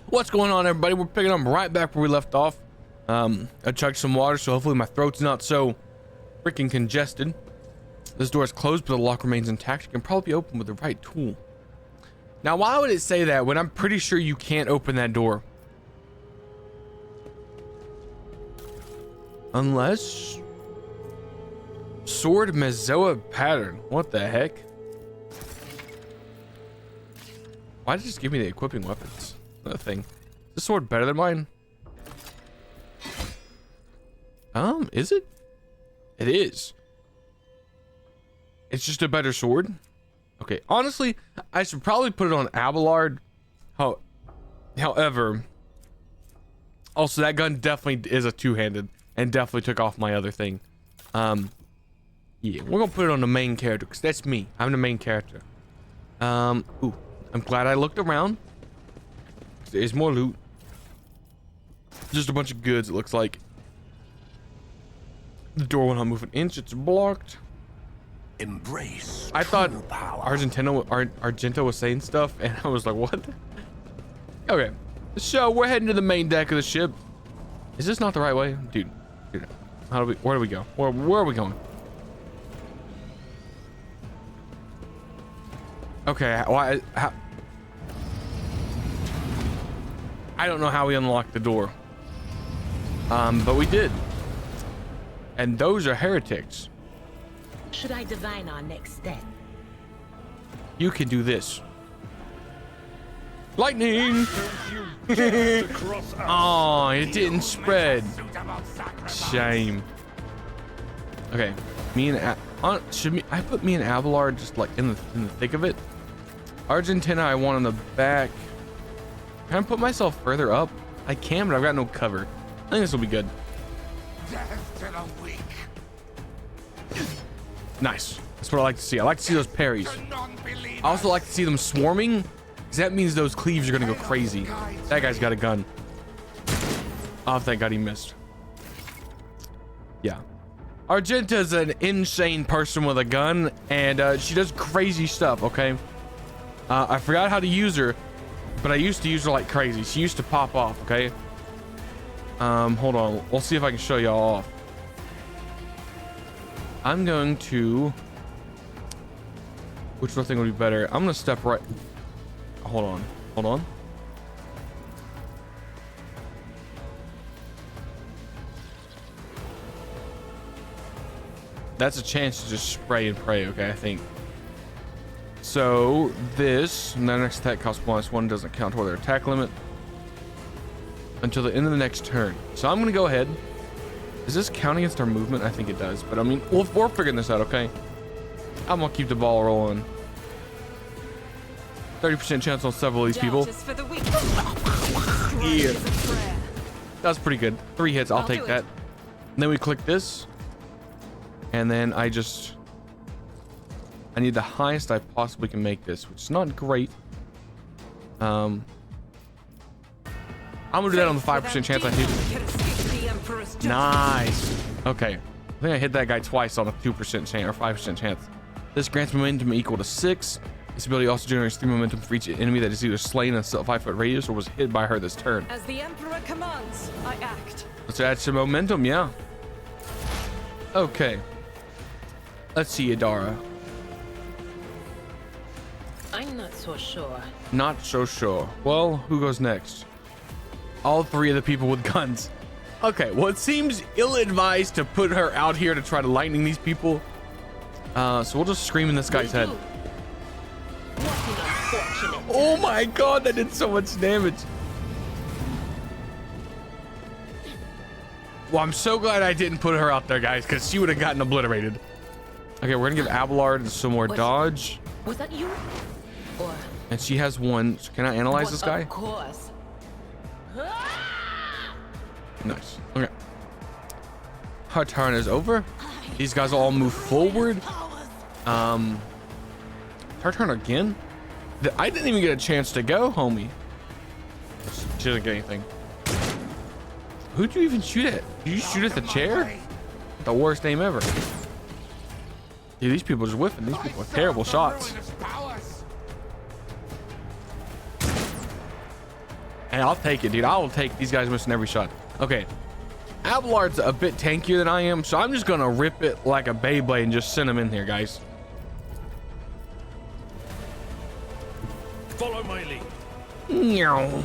What's going on, everybody? We're picking up right back where we left off. I chugged some water, so hopefully my throat's not so freaking congested. This door is closed, but the lock remains intact. It can probably be opened with the right tool. Now, why would it say that when I'm pretty sure you can't open that door? Unless... Sword Mezzoa pattern. What the heck? Why did it just give me the equipping weapons? That thing. Is this sword better than mine? Is it? It is. It's just a better sword. Okay, honestly, I should probably put it on Abelard. However, also that gun definitely is a two-handed and definitely took off my other thing. Yeah, we're gonna put it on the main character because that's me. I'm the main character. Ooh, I'm glad I looked around. There's more loot. Just a bunch of goods, it looks like. The door will not move an inch. It's blocked. Embrace. I thought power. Argento was saying stuff, and I was like, what? Okay, so we're heading to the main deck of the ship. Is this not the right way? Dude, where do we go? Where are we going? Okay, well, I don't know how we unlocked the door. But we did. And those are heretics. Should I divine our next step? You can do this. Lightning! Oh, it didn't spread. Shame. Okay, me and I put me and Abelard just like in the thick of it. Argentina I want on the back. Can I put myself further up? I can, but I've got no cover. I think this will be good. Nice. That's what I like to see. I like to see those parries. I also like to see them swarming, because that means those cleaves are gonna go crazy. That guy's got a gun. Oh, thank God he missed. Yeah. Argenta's an insane person with a gun, and she does crazy stuff, okay? I forgot how to use her, but I used to use her like crazy. She used to pop off, okay? Hold on. We'll see if I can show y'all off. I'm going to... Which one thing would be better? I'm gonna step right... Hold on. Hold on. That's a chance to just spray and pray, okay, I think. So, this... And their next attack costs -1. Doesn't count toward their attack limit. Until the end of the next turn. So I'm gonna go ahead. Does this count against our movement? I think it does, but I mean, we're figuring this out, okay? I'm gonna keep the ball rolling. 30% chance on several of these people. Yeah. That's pretty good. 3 hits, I'll take that. And then we click this. And then I need the highest I possibly can make this, which is not great. I'm gonna do that on the 5% chance I hit. Nice. Okay. I think I hit that guy twice on a 2% chance or 5% chance. This grants momentum equal to 6. This ability also generates 3 momentum for each enemy that is either slain in a 5-foot radius or was hit by her this turn. As the Emperor commands, I act. Let's add some momentum, yeah. Okay. Let's see, Adara. I'm not so sure. Not so sure. Well, who goes next? All 3 of the people with guns. Okay, well, it seems ill-advised to put her out here to try to lightning these people. So we'll just scream in this guy's head. Oh my God, that did so much damage. Well, I'm so glad I didn't put her out there, guys, because she would have gotten obliterated. Okay, we're gonna give Abelard some more dodge. Was that you? Or and she has 1. So can I analyze this guy? Of course. Nice. Okay. Her turn is over. These guys will all move forward. Her turn again? I didn't even get a chance to go, homie. She doesn't get anything. Who'd you even shoot at? Did you shoot at the chair? The worst aim ever. Dude, these people are just whiffing. These people are terrible shots. Hey, I'll take it, dude. I will take these guys missing every shot. Okay. Abelard's a bit tankier than I am, so I'm just gonna rip it like a Beyblade and just send him in here, guys. Follow my lead. Meow.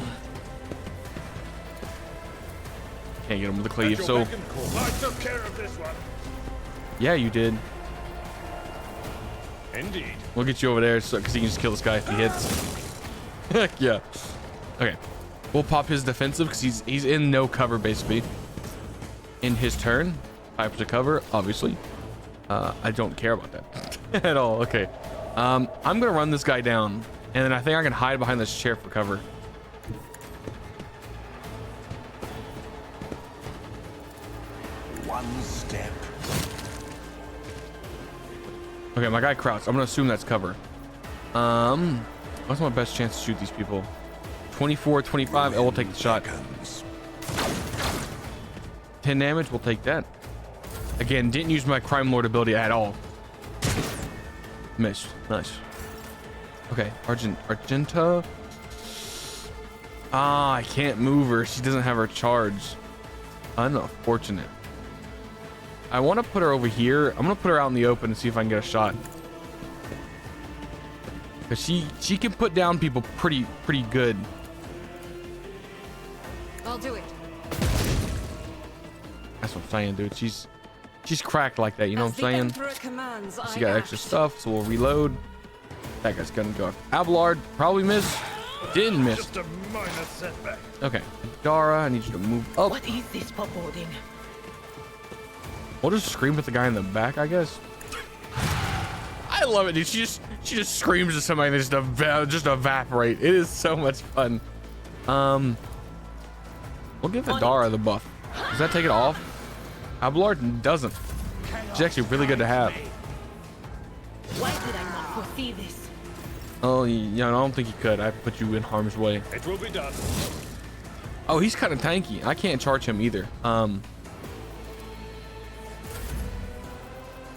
Can't get him with the cleave, so I took care of this one. yeah, you did. Indeed. We'll get you over there so because he can just kill this guy if he hits. Heck yeah. Okay, we'll pop his defensive because he's in no cover basically. In his turn, 5% cover, obviously. I don't care about that at all. Okay, I'm gonna run this guy down, and then I think I can hide behind this chair for cover. One step. Okay, my guy crouched. I'm gonna assume that's cover. What's my best chance to shoot these people? 24, 25. I will take the shot. 10 damage. We'll take that. Again, didn't use my crime lord ability at all. Missed. Nice. Okay, Argenta. Ah, I can't move her. She doesn't have her charge. Unfortunate. I want to put her over here. I'm gonna put her out in the open and see if I can get a shot. Cause she can put down people pretty good. I'll do it. That's what I'm saying, dude. She's cracked like that. You know what I'm saying? Emperor commands, She got extra stuff, so we'll reload. That guy's gonna go. Abelard probably missed. Didn't miss. Just a minor setback. Okay, Dara, I need you to move up. What is this foreboding? We'll just scream at the guy in the back, I guess. I love it, dude. She just screams at somebody and they just evaporate. It is so much fun. We'll give the Dara the buff. Does that take it off? Abelard doesn't. She's actually really good to have. Why did I not foresee this? Oh, yeah, I don't think he could. I put you in harm's way. It will be done. Oh, he's kind of tanky. I can't charge him either. You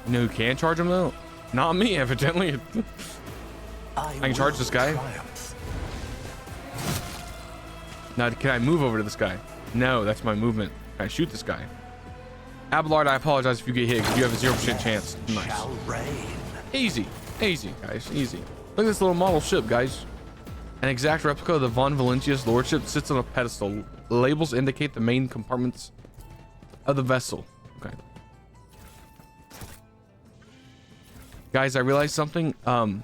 know who can charge him though? Not me, evidently. I can charge this guy. Now, can I move over to this guy? No, that's my movement. Can I shoot this guy? Abelard, I apologize if you get hit because you have a 0% chance. Nice. Easy, guys, easy. Look at this little model ship, guys. An exact replica of the Von Valentius lordship sits on a pedestal. Labels indicate the main compartments of the vessel. Okay. Guys, I realized something. I've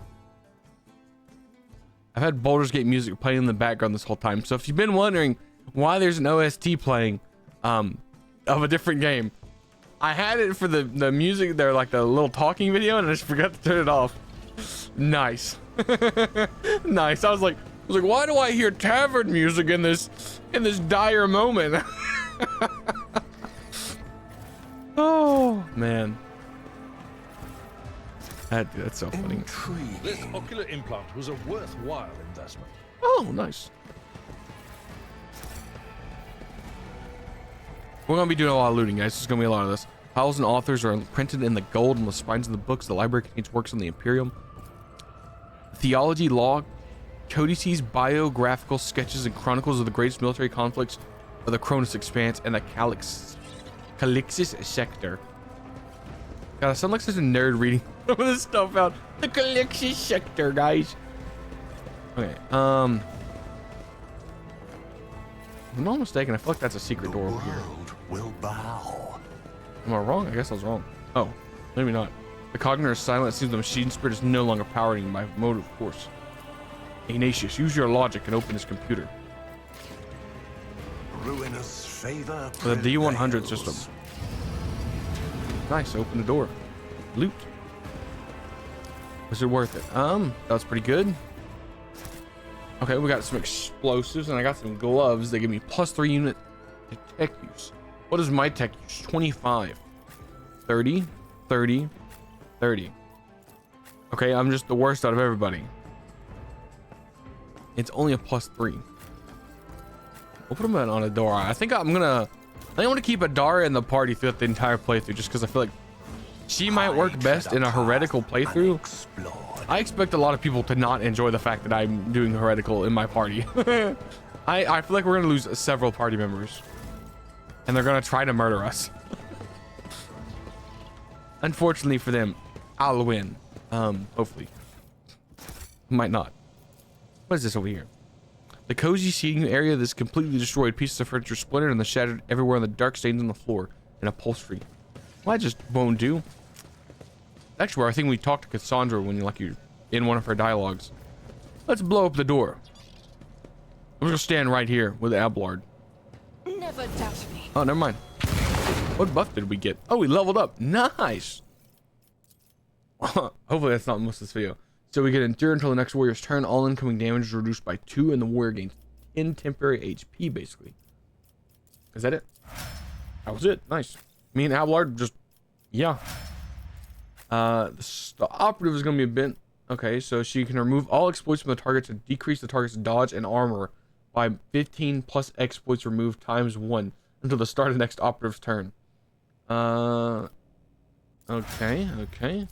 had Baldur's Gate music playing in the background this whole time. So if you've been wondering why there's an OST playing of a different game, I had it for the music there, like the little talking video, and I just forgot to turn it off. Nice. Nice. I was like, why do I hear tavern music in this dire moment? Oh man. That's so funny. This ocular implant was a worthwhile investment. Oh, nice. We're gonna be doing a lot of looting, guys. There's gonna be a lot of this. Files and authors are printed in the gold on the spines of the books. The library contains works on the Imperium, theology, law, codices, biographical sketches, and chronicles of the greatest military conflicts of the Cronus Expanse and the Calixis sector. God, I sound like such a nerd reading some of this stuff out. The Calixis sector, guys. Okay, if I'm not mistaken, I feel like that's a secret door over here. Will bow. Am I wrong? I guess I was wrong. Oh, maybe not. The cognitor is silent. It seems the machine spirit is no longer powering my motive force. Ignatius, use your logic and open this computer. Ruinous favor. For the D100 system. Nice, open the door. Loot. Was it worth it? That was pretty good. Okay, we got some explosives and I got some gloves. They give me +3 unit to tech use. What is my tech use? 25. 30, 30, 30. Okay, I'm just the worst out of everybody. It's only a +3. We'll put them on a Dara. I think I want to keep a Dara in the party throughout the entire playthrough just because I feel like she might work best in a heretical playthrough. I expect a lot of people to not enjoy the fact that I'm doing heretical in my party. I feel like we're gonna lose several party members, and they're gonna try to murder us. Unfortunately for them, I'll win. Hopefully. Might not. What is this over here? The cozy seating area of this completely destroyed. Pieces of furniture splintered and the shattered everywhere on the dark stains on the floor and upholstery. Well, I just won't do. Actually, where I think we talked to Cassandra when you're in one of her dialogues. Let's blow up the door. I'm gonna stand right here with Abelard. Never doubt me. Oh, never mind. What buff did we get? Oh, we leveled up. Nice. Hopefully that's not most of this video. So we get endure until the next warrior's turn. All incoming damage is reduced by 2 and the warrior gains 10 temporary HP, basically. Is that it? That was it. Nice. Me and Abelard just, yeah. The operative is going to be a bit. Okay, so she can remove all exploits from the target to decrease the target's dodge and armor by 15 plus exploits removed times 1 until the start of the next operative's turn. Okay.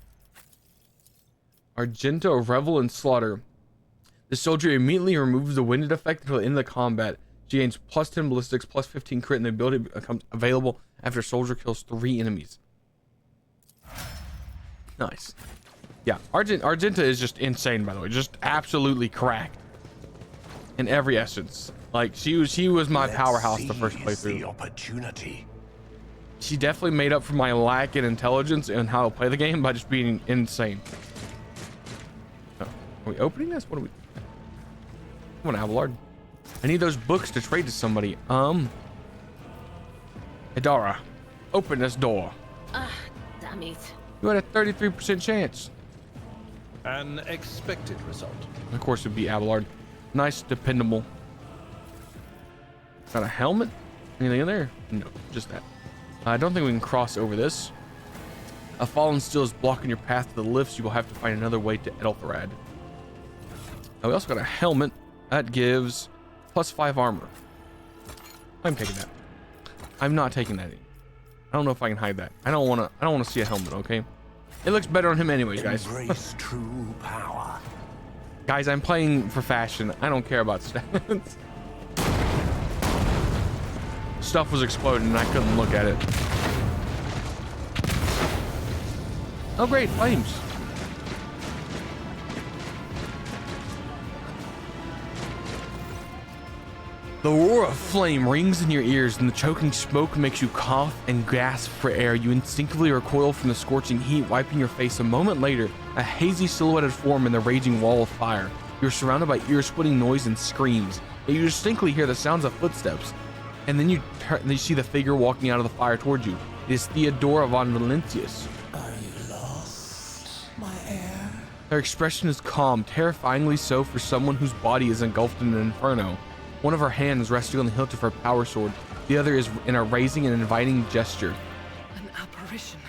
Argento, Revel, and Slaughter. The soldier immediately removes the winded effect until the end of the combat. She gains plus 10 ballistics, plus 15 crit, and the ability becomes available after soldier kills 3 enemies. Nice. Yeah, Argenta is just insane, by the way. Just absolutely cracked. In every essence. Like, she was my powerhouse the first playthrough. The opportunity. She definitely made up for my lack in intelligence and how to play the game by just being insane. Are we opening this? What are we? Come on, Abelard. I need those books to trade to somebody. Idara, open this door. Damn it. You had a 33% chance. An expected result. Of course, it'd be Abelard. Nice, dependable. Got a helmet? Anything in there? No, just that. I don't think we can cross over this. A fallen steel is blocking your path to the lifts. You will have to find another way to Edeltharad. We also got a helmet that gives plus 5 armor. I'm taking that. I'm not taking that in. I don't know if I can hide that. I don't want to see a helmet, okay? It looks better on him anyways, guys. Embrace true power. Guys, I'm playing for fashion. I don't care about stats. Stuff was exploding and I couldn't look at it. Oh great, flames. The roar of flame rings in your ears and the choking smoke makes you cough and gasp for air. You instinctively recoil from the scorching heat, wiping your face. A moment later, a hazy silhouetted form in the raging wall of fire. You're surrounded by ear-splitting noise and screams. Yet you distinctly hear the sounds of footsteps. And then you see the figure walking out of the fire towards you. It is Theodora von Valentius. Are you lost, my heir? Her expression is calm, terrifyingly so for someone whose body is engulfed in an inferno. One of her hands resting on the hilt of her power sword. The other is in a raising and inviting gesture. An apparition.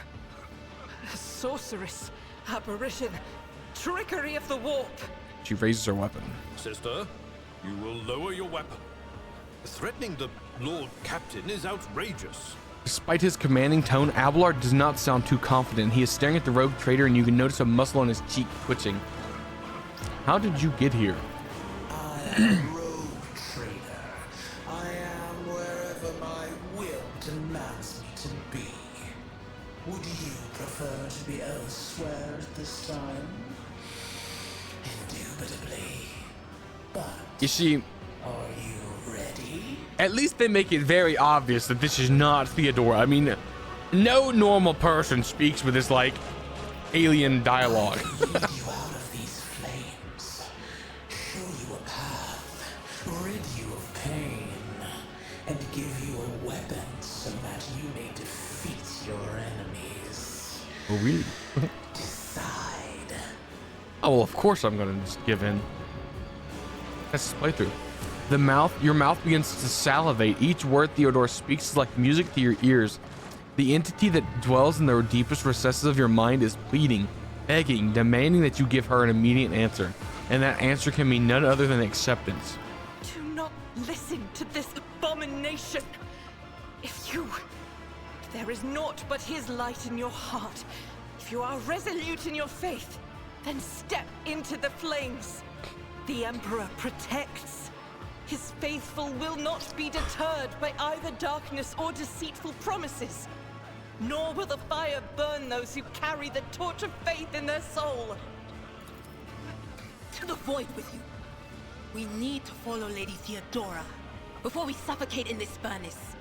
A sorceress. Apparition. Trickery of the warp. She raises her weapon. Sister, you will lower your weapon. Threatening the Lord Captain is outrageous. Despite his commanding tone, Abelard does not sound too confident. He is staring at the rogue trader and you can notice a muscle on his cheek twitching. How did you get here? I am rogue trader. I am wherever my will demands me to be. Would you prefer to be elsewhere at this time? Indubitably. But You see, are you ready? at least they make it very obvious that this is not Theodora. I mean, no normal person speaks with this, like, alien dialogue. Lead you out of these flames. Show you a path. Rid you of pain. And give you a weapon so that you may defeat your enemies. Oh, really? Decide. Oh, well, of course I'm gonna just give in. That's this playthrough. Your mouth begins to salivate. Each word Theodora speaks is like music to your ears. The entity that dwells in the deepest recesses of your mind is pleading, begging, demanding that you give her an immediate answer. And that answer can mean none other than acceptance. Do not listen to this abomination. If there is naught but his light in your heart, if you are resolute in your faith, then step into the flames. The Emperor protects. His faithful will not be deterred by either darkness or deceitful promises. Nor will the fire burn those who carry the torch of faith in their soul. To the void with you. We need to follow Lady Theodora before we suffocate in this furnace.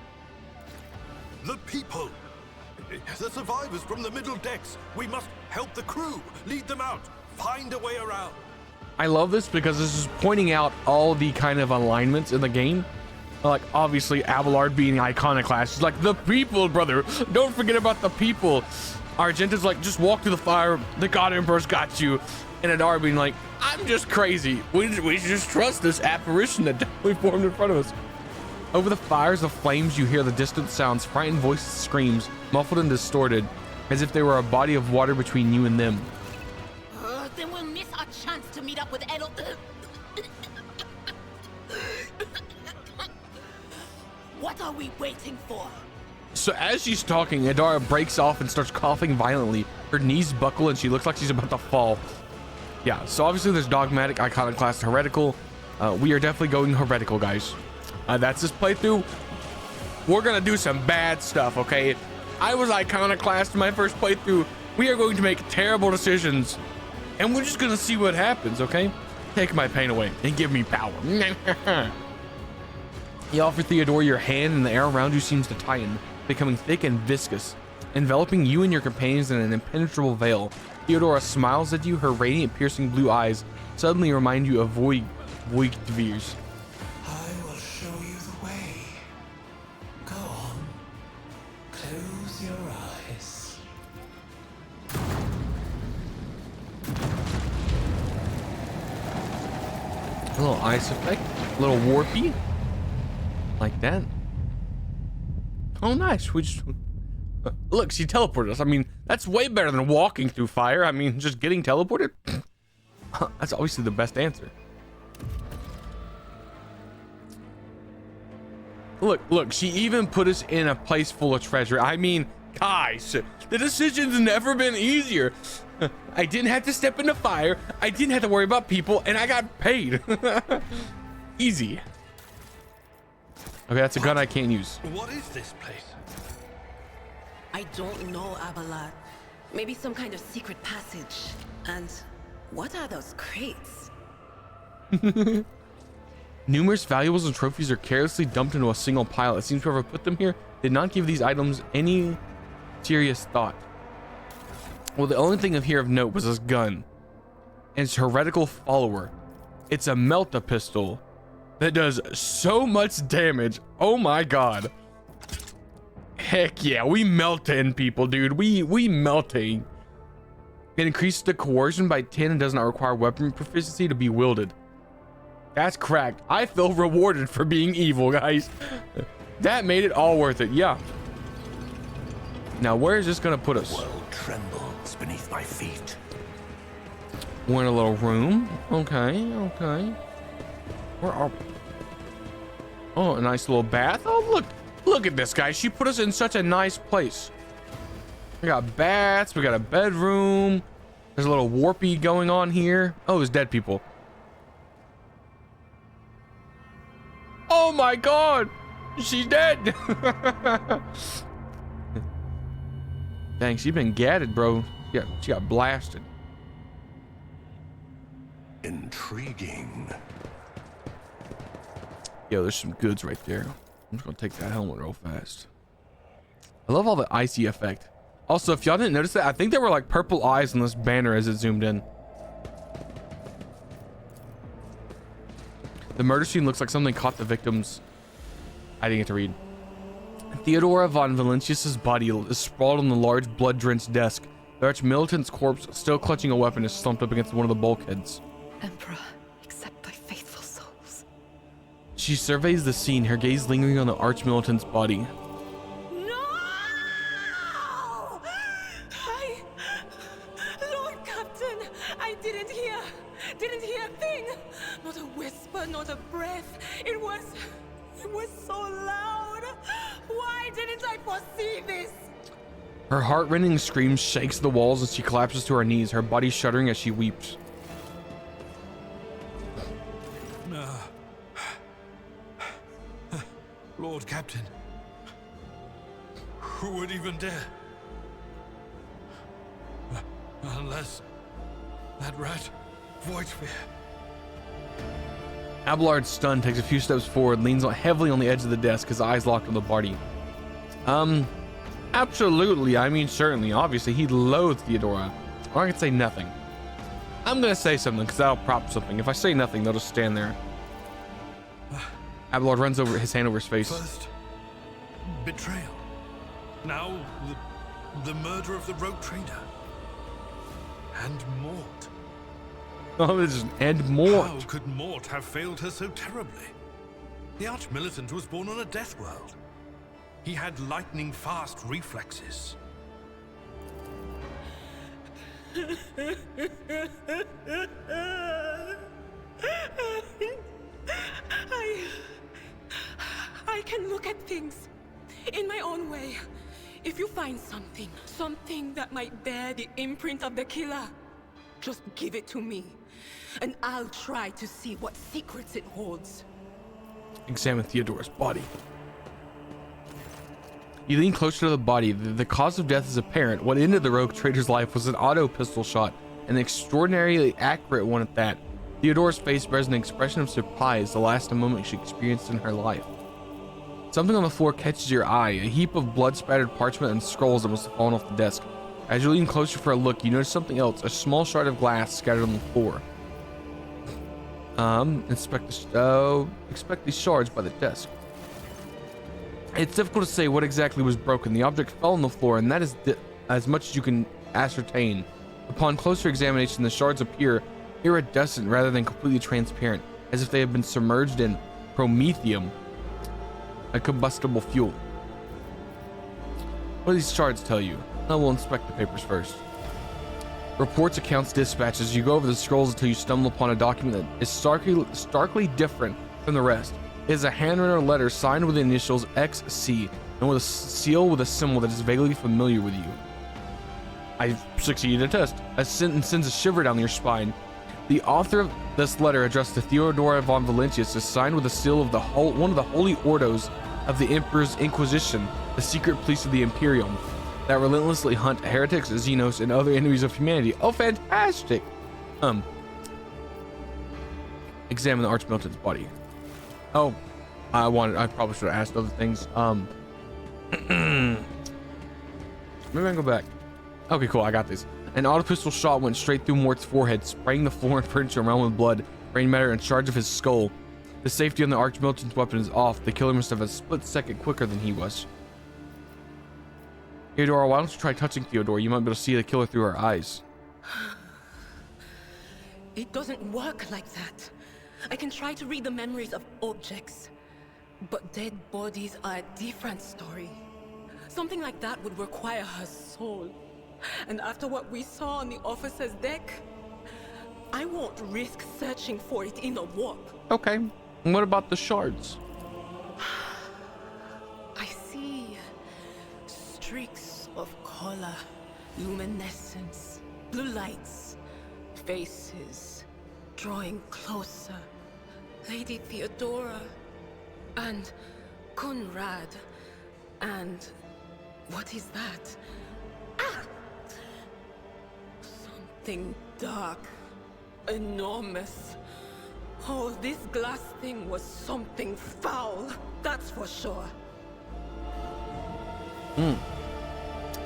The people! The survivors from the middle decks! We must help the crew! Lead them out! Find a way around! I love this because this is pointing out all the kind of alignments in the game. Like, obviously, Abelard being iconoclast. She's like, the people, brother. Don't forget about the people. Argenta's like, just walk through the fire. The God Emperor's got you. And Adara being like, I'm just crazy. We should just trust this apparition that definitely formed in front of us. Over the fires of flames, you hear the distant sounds, frightened voices, screams, muffled and distorted, as if there were a body of water between you and them. Then we'll miss our chance to meet up with Edel. What are we waiting for? So as she's talking, Adara breaks off and starts coughing violently. Her knees buckle and she looks like she's about to fall. Yeah, so obviously there's dogmatic, iconoclast, heretical. We are definitely going heretical, guys. That's this playthrough. We're gonna do some bad stuff, okay? I was iconoclast in my first playthrough. We are going to make terrible decisions. And we're just gonna see what happens, okay? Take my pain away and give me power. You offer Theodora your hand and the air around you seems to tighten, becoming thick and viscous, enveloping you and your companions in an impenetrable veil. Theodora smiles at you, her radiant, piercing blue eyes suddenly remind you of Voigtvir's. I will show you the way. Go on. Close your eyes. A little ice effect, a little warpy, like that. Oh, nice. We just look. She teleported us. I mean, that's way better than walking through fire. I mean, just getting teleported. That's obviously the best answer. Look. She even put us in a place full of treasure. I mean, guys, the decision's never been easier. I didn't have to step into fire. I didn't have to worry about people, and I got paid. Easy. Okay, that's a gun I can't use. What is this place? I don't know, Abelard. Maybe some kind of secret passage. And what are those crates? Numerous valuables and trophies are carelessly dumped into a single pile. It seems whoever put them here did not give these items any serious thought. Well, the only thing here of note was this gun and its heretical follower. It's a melta pistol that does so much damage. Oh my god. Heck yeah, we melting people, dude. We melting. It increases the coercion by 10 and does not require weapon proficiency to be wielded. That's cracked. I feel rewarded for being evil, guys. That made it all worth it. Yeah. Now, where is this gonna put us? The world trembles beneath my feet. We're in a little room. Okay. Where are we? Oh, a nice little bath. Oh, look at this, guy. She put us in such a nice place. We got baths. We got a bedroom. There's a little warpy going on here. Oh, there's dead people. Oh my god, she's dead. Dang, she been gatted, bro. Yeah, she got blasted. Intriguing. Yo, there's some goods right there. I'm just gonna take that helmet real fast. I love all the icy effect. Also, if y'all didn't notice that, I think there were like purple eyes on this banner as it zoomed in. The murder scene looks like something caught the victims. I didn't get to read. Theodora von Valentius's body is sprawled on the large blood-drenched desk. The arch-militant's corpse, still clutching a weapon, is slumped up against one of the bulkheads. Emperor, accept thy faithful souls. She surveys the scene, her gaze lingering on the arch-militant's body. Lord Captain, I didn't hear a thing. Not a whisper, not a breath. It was so loud. Why didn't I foresee this? Her heart-rending scream shakes the walls as she collapses to her knees, her body shuddering as she weeps. Lord Captain, who would even dare? Unless that rat, Voidsphere. Abelard, stunned, takes a few steps forward, leans heavily on the edge of the desk, his eyes locked on the body. Absolutely. I mean, certainly. Obviously, he loathed Theodora. Or I could say nothing. I'm gonna say something, because that'll prop something. If I say nothing, they'll just stand there. Abelard runs over his hand over his face. First, betrayal. Now, the murder of the rogue trader. And Mort. Oh, this is and Mort. How could Mort have failed her so terribly? The Arch-Militant was born on a death world. He had lightning-fast reflexes. I can look at things in my own way. If you find something that might bear the imprint of the killer, just give it to me, and I'll try to see what secrets it holds. Examine Theodora's body. You lean closer to the body. The cause of death is apparent. What ended the rogue trader's life was an auto pistol shot, an extraordinarily accurate one at that. Theodora's face bears an expression of surprise, the last moment she experienced in her life. Something on the floor catches your eye, a heap of blood-spattered parchment and scrolls that must have fallen off the desk. As you lean closer for a look, you notice something else, a small shard of glass scattered on the floor. Inspect these shards by the desk. It's difficult to say what exactly was broken. The object fell on the floor, and that is as much as you can ascertain. Upon closer examination, the shards appear iridescent rather than completely transparent, as if they have been submerged in promethium, a combustible fuel. What do these shards tell you? I will inspect the papers first. Reports, accounts, dispatches. You go over the scrolls until you stumble upon a document that is starkly different from the rest. It is a handwritten letter signed with the initials XC and with a seal with a symbol that is vaguely familiar with you. I succeeded a test. A sentence sends a shiver down your spine. The author of this letter, addressed to Theodora von Valentius, is signed with a seal of one of the holy ordos of the Emperor's Inquisition, the secret police of the Imperium, that relentlessly hunt heretics, xenos, and other enemies of humanity. Oh, fantastic! Examine the Arch-Militant's body. Oh, I probably should have asked other things. Maybe I can go back. Okay, cool, I got this. An auto pistol shot went straight through Mort's forehead, spraying the floor and furniture around with blood, brain matter, and shards of his skull. The safety on the Arch-Militant's weapon is off. The killer must have a split second quicker than he was. Theodora, why don't you try touching Theodora? You might be able to see the killer through her eyes. It doesn't work like that. I can try to read the memories of objects, but dead bodies are a different story. Something like that would require her soul. And after what we saw on the officer's deck, I won't risk searching for it in a warp. Okay. And what about the shards? I see streaks of color, luminescence, blue lights, faces drawing closer. Lady Theodora and Conrad and what is that? Ah! Something dark, enormous. Oh, this glass thing was something foul, that's for sure.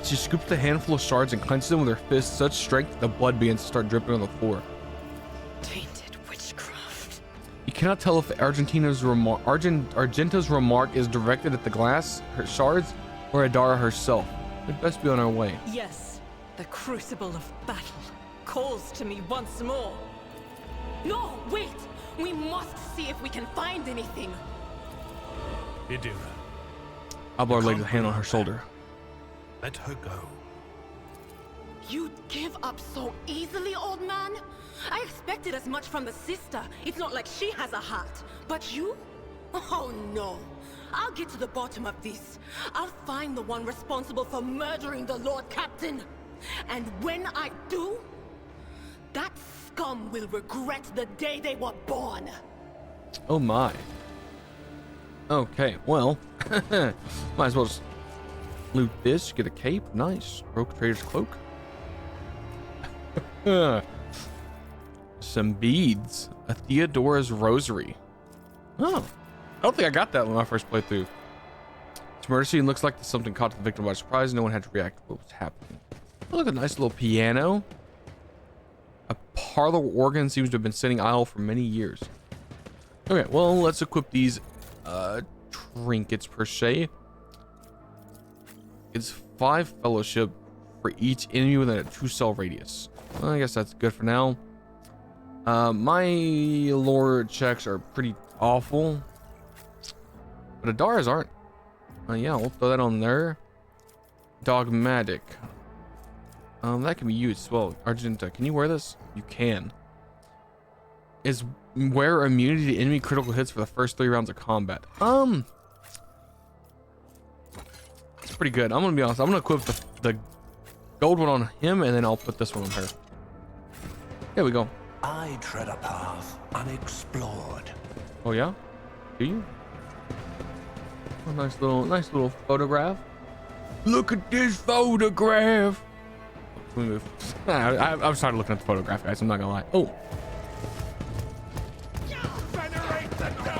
She scoops a handful of shards and clenches them with her fist, such strength that the blood begins to start dripping on the floor. Tainted witchcraft. You cannot tell if Argenta's remark is directed at the glass, her shards, or Adara herself. We'd best be on our way. Yes, the crucible of battle calls to me once more. No, wait! We must see if we can find anything. Idira, Abelard laid a hand on her shoulder. let her go. You'd give up so easily, old man? I expected as much from the sister. It's not like she has a heart. But you? Oh no. I'll get to the bottom of this. I'll find the one responsible for murdering the Lord Captain. And when I do, that scum will regret the day they were born. Oh my. Okay, well, might as well just loot this, get a cape. Nice. Broke trader's cloak. Some beads. A Theodora's rosary. Oh, I don't think I got that when I first played through. This murder scene looks like something caught the victim by surprise. No one had to react to what was happening. Oh, look, a nice little piano. A parlor organ seems to have been sitting idle for many years. Okay, well, let's equip these trinkets per se. It's 5 fellowship for each enemy within a 2-cell radius. Well, I guess that's good for now. My lore checks are pretty awful, but Adara's aren't. Yeah, we'll throw that on there. Dogmatic. That can be used as well. Argenta, can you wear this? You can. Is wear immunity to enemy critical hits for the first 3 rounds of combat. It's pretty good. I'm gonna be honest. I'm gonna equip the gold one on him, and then I'll put this one on her. There we go. I tread a path unexplored. Oh yeah? Do you? Oh, nice little photograph. Look at this photograph. Can we move? I'm started looking at the photograph, guys. I'm not gonna lie. Oh.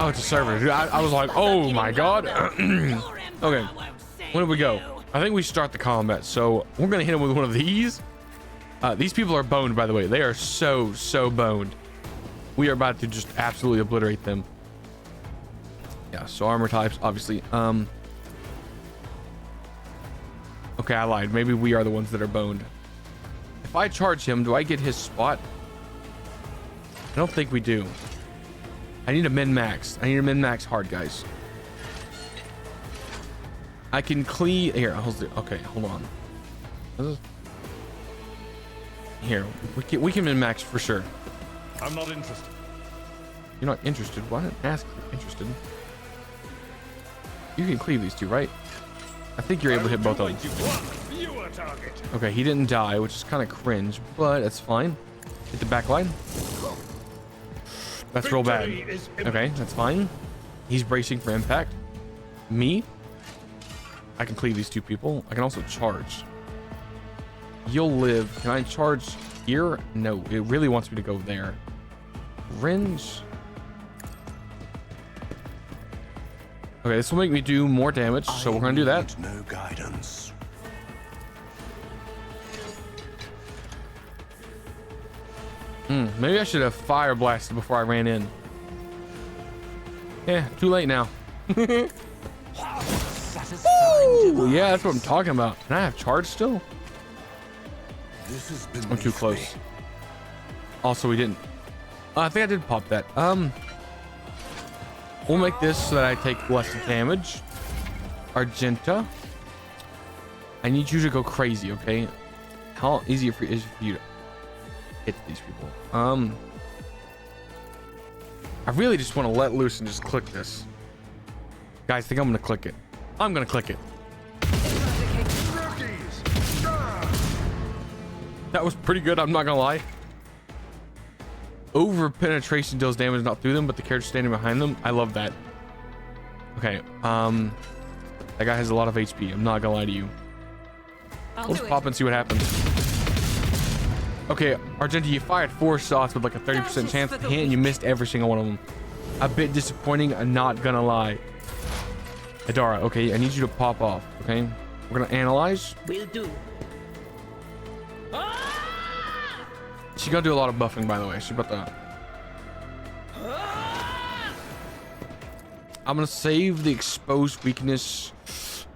Oh, it's a server. Dude, I was like, oh my god. Okay. When do we go? I think we start the combat. So we're gonna hit him with one of these. These people are boned, by the way. They are so boned. We are about to just absolutely obliterate them. Yeah, so armor types, obviously. Okay, I lied. Maybe we are the ones that are boned. If I charge him, do I get his spot? I don't think we do. I need a min-max. I need a min-max hard, guys. I can cleave... Here, okay, hold on. Here, we can min-max for sure. I'm not interested. You're not interested? Why didn't ask if you're interested? You can cleave these two, right? I think you're able to hit both of them. Okay, he didn't die, which is kind of cringe, but that's fine. Hit the back line. That's real bad. Okay, that's fine. He's bracing for impact. Me? I can cleave these two people. I can also charge. You'll live. Can I charge here? No, it really wants me to go there. Ringe. Okay, this will make me do more damage, so we're gonna do that. No guidance. Maybe I should have fire blasted before I ran in. Yeah, too late now. Ooh, yeah, that's what I'm talking about. Can I have charge still? I'm too close. Also, we didn't. I think I did pop that. We'll make this so that I take less damage. Argenta, I need you to go crazy, okay? How easy is it for you to hit these people? I really just want to let loose and just click this. Guys, I think I'm gonna click it. I'm gonna click it. That was pretty good, I'm not gonna lie. Over penetration deals damage not through them, but the character standing behind them. I love that. Okay, that guy has a lot of HP. I'm not gonna lie to you. We'll just pop and see what happens. Okay, Argenta, you fired 4 shots with like a 30% chance to hit, and you missed every single one of them. A bit disappointing, I'm not gonna lie. Adara, okay, I need you to pop off, okay? We're gonna analyze. Will do. She's gonna do a lot of buffing, by the way. She's about to... I'm gonna save the exposed weakness.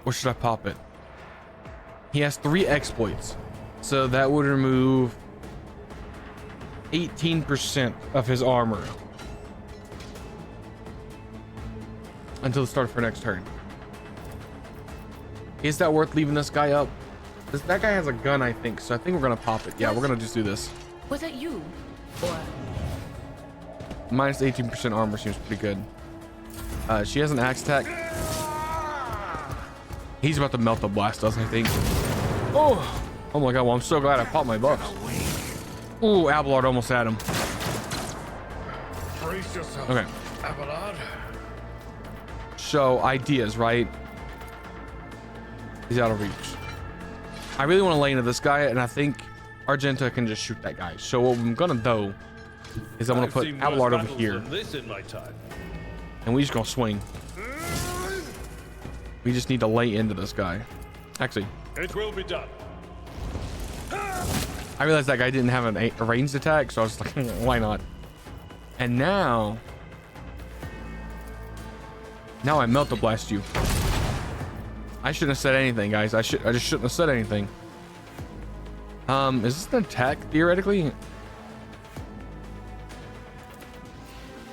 Or should I pop it? He has 3 exploits. So that would remove 18% of his armor. Until the start of her next turn. Is that worth leaving this guy up? That guy has a gun, I think. So I think we're gonna pop it. Yeah, we're gonna just do this. Was that you? Or... Minus 18% armor seems pretty good. She has an axe attack. He's about to melt the blast us, I think. Oh my god, well, I'm so glad I popped my buffs. Ooh, Abelard almost had him. Brace yourself, Okay. Abelard. So, ideas, right? He's out of reach. I really want to lay into this guy, and I think Argenta can just shoot that guy. So what I'm gonna do is I'm gonna put seen worse Abelard over battles here, than this in my time. and we just gonna swing. We just need to lay into this guy. Actually, It will be done. I realized that guy didn't have a ranged attack, so I was like, why not? And now I Melta Blast you. I shouldn't have said anything, guys. I just shouldn't have said anything. Is this an attack theoretically?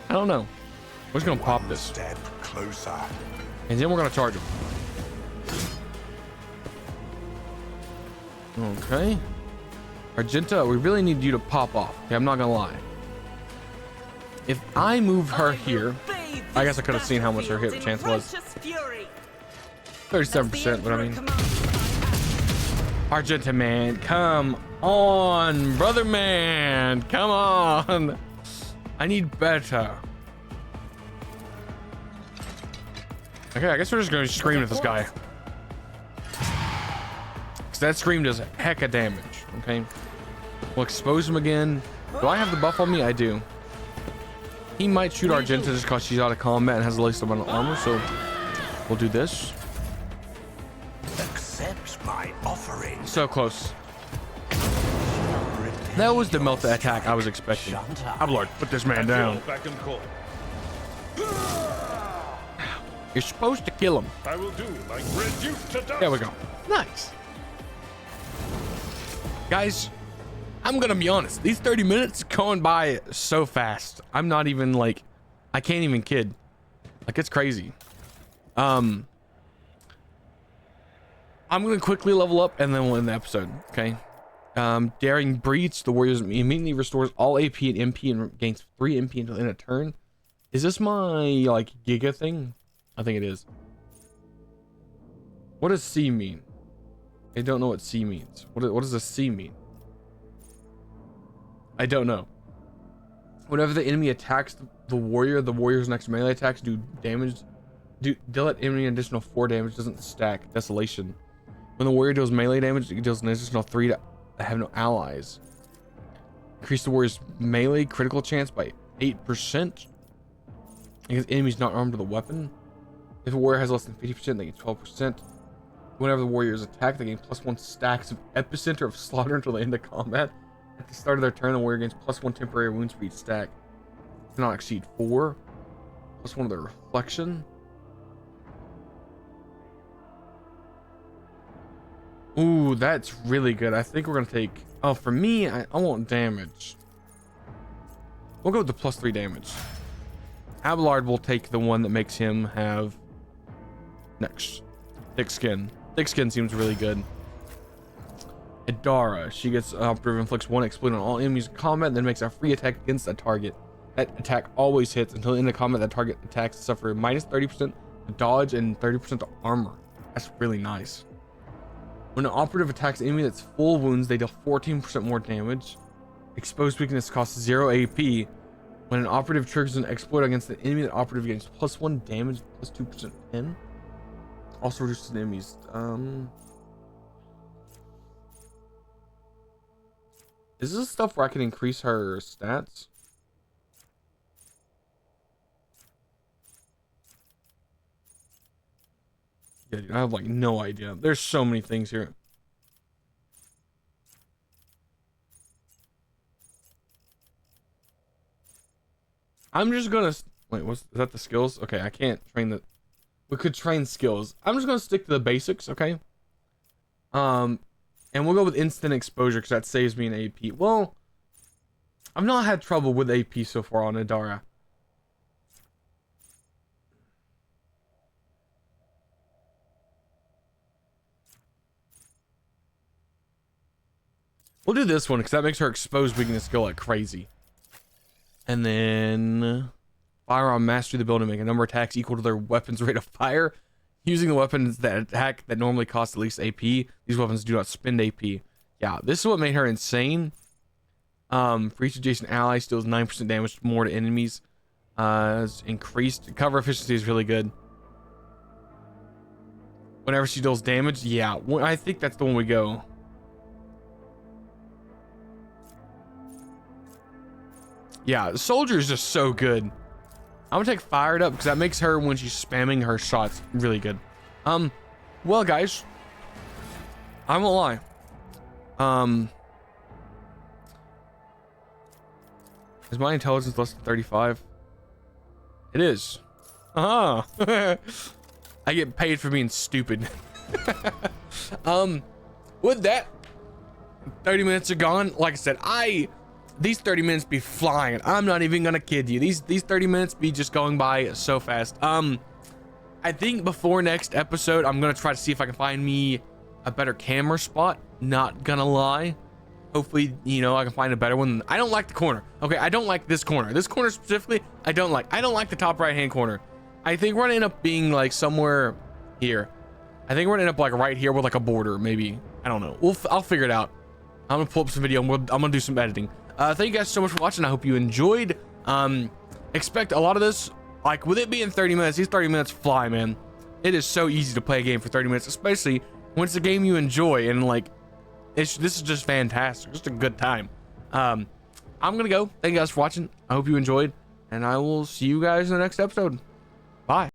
I don't know. We're just gonna pop this, Step closer. and then we're gonna charge him. Okay. Argenta, we really need you to pop off. Okay, I'm not gonna lie. If I move her here, I guess I could have seen how much her hit chance was. 37%, but I mean, Argenta man, come on, brother man, come on. I need better. Okay, I guess we're just gonna scream at this guy. Cause that scream does a heck of damage. Okay, we'll expose him again. Do I have the buff on me? I do. He might shoot Argenta just cause she's out of combat and has the least amount of armor, so we'll do this. Accept my offering. So close. That was the Melta attack I was expecting. Abelard, put this man down. Back and call. You're supposed to kill him. I will do like reduce to dust. There we go. Nice. Guys, I'm gonna be honest. These 30 minutes going by so fast. I'm not even like, I can't even kid. Like, it's crazy. I'm gonna quickly level up and then we'll end the episode. Okay. Daring Breach, the Warriors immediately restores all AP and MP and gains 3 MP until in a turn. Is this my like Giga thing? I think it is. What does C mean? I don't know what C means. What does a C mean? I don't know. Whenever the enemy attacks the warrior's next melee attacks do damage. Deal that enemy an additional 4 damage, doesn't stack. Desolation. When the warrior deals melee damage, it deals an additional 3 to have no allies. Increase the warrior's melee critical chance by 8%. Because enemies not armed with a weapon. If a warrior has less than 50%, they get 12%. Whenever the warrior is attacked, they gain +1 stacks of epicenter of slaughter until the end of combat. At the start of their turn, the warrior gains +1 temporary wounds for each stack. Cannot exceed 4. +1 of their reflection. Ooh, that's really good. I think we're gonna take. Oh, for me, I want damage. We'll go with the +3 damage. Abelard will take the one that makes him have next. Thick skin. Thick skin seems really good. Idara, she gets inflicts 1 explosion on all enemies in combat, and then makes a free attack against that target. That attack always hits until in the combat. That target attacks suffer -30% to dodge and 30% to armor. That's really nice. When an operative attacks an enemy that's full wounds, they deal 14% more damage. Exposed weakness costs 0 AP. When an operative triggers an exploit against an enemy, that operative gains +1 damage, +2% pen. Also reduces the enemies. Is this stuff where I can increase her stats? Yeah, dude, I have like no idea. There's so many things here. I'm just gonna wait. Is that the skills? Okay, I can't train the. We could train skills. I'm just gonna stick to the basics. Okay. And we'll go with instant exposure because that saves me an AP. Well, I've not had trouble with AP so far on Idara. We'll do this one because that makes her exposed weakness go like crazy. And then firearm mastery the ability to make a number of attacks equal to their weapon's rate of fire. Using the weapons that attack that normally cost at least AP. These weapons do not spend AP. Yeah, this is what made her insane. For each adjacent ally, deals 9% damage more to enemies. It's increased. Cover efficiency is really good. Whenever she deals damage, yeah, I think that's the one we go. Yeah, the soldier is just so good. I'm gonna take fired up because that makes her, when she's spamming her shots, really good. Well, guys, I won't lie. Is my intelligence less than 35? It is. I get paid for being stupid. With that, 30 minutes are gone. Like I said, these 30 minutes be flying. I'm not even gonna kid you. These 30 minutes be just going by so fast. I think before next episode, I'm gonna try to see if I can find me a better camera spot. Not gonna lie. Hopefully, you know, I can find a better one. I don't like the corner. Okay, I don't like this corner. This corner specifically, I don't like. I don't like the top right-hand corner. I think we're gonna end up being like somewhere here. I think we're gonna end up like right here with like a border, maybe. I don't know. I'll figure it out. I'm gonna pull up some video and I'm gonna do some editing. Thank you guys so much for watching. I hope you enjoyed. Expect a lot of this, like with it being 30 minutes, these 30 minutes fly, man. It is so easy to play a game for 30 minutes, especially when it's a game you enjoy, and like this is just fantastic, just a good time. I'm gonna go. Thank you guys for watching. I hope you enjoyed, and I will see you guys in the next episode. Bye.